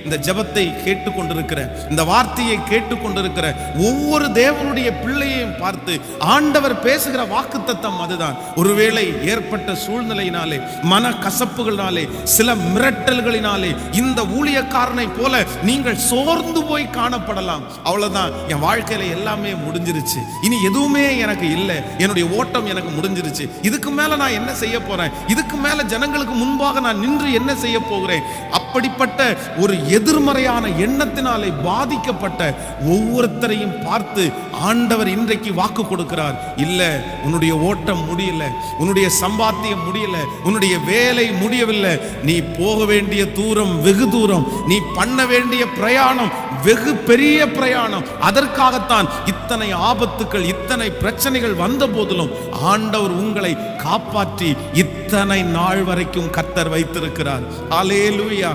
இந்த ஜெபத்தை கேட்டுக்கொண்டிருக்கிற, இந்த வார்த்தையை கேட்டுக்கொண்டிருக்கிற ஒவ்வொரு தேவனுடைய பிள்ளையையும் பார்த்து ஆண்டவர் பேசுகிற வாக்குத்தத்தம் அதுதான். ஒருவேளை ஏற்பட்ட சூழ்நிலையினாலே, மன கசப்புகளினாலே, சில மிரட்டல்களினாலே இந்த ஊழியக்காரனை போல நீங்கள் சோர்ந்து போய் காணப்படலாம். அவ்வளவுதான், என் வாழ்க்கையில எல்லாமே முடிஞ்சிருச்சு, இனி எதுவுமே எனக்கு இல்லை, என்னுடைய ஓட்டம் எனக்கு முடிஞ்சிருச்சு, இதுக்கு மேல நான் என்ன செய்ய போறேன், இதுக்கு மேல ஜனங்களுக்கு முன்பாக நான் நின்று என்ன செய்ய போகிறேன், அப்படிப்பட்ட ஒரு எதிர்மறையான எண்ணத்தினாலே பாதிக்கப்பட்ட ஒவ்வொருத்தரையும் பார்த்து ஆண்டவர் இன்றைக்கு வாக்கு கொடுக்கிறார். இல்ல, உன்னுடைய ஓட்டம் முடியல, உன்னுடைய சம்பாத்தியம் முடியல, உன்னுடைய வேலை முடியவில்லை, நீ போக வேண்டிய தூரம் வெகு தூரம், நீ பண்ண வேண்டிய பிரயாணம் வெகு பெரிய பிரயாணம். அதற்காகத்தான் இத்தனை ஆபத்துக்கள், இத்தனை பிரச்சனைகள் வந்த போதிலும் ஆண்டவர் உங்களை காப்பாற்றி இத்தனை நாள் வரைக்கும் கர்த்தர் வைத்திருக்கிறார். அல்லேலூயா.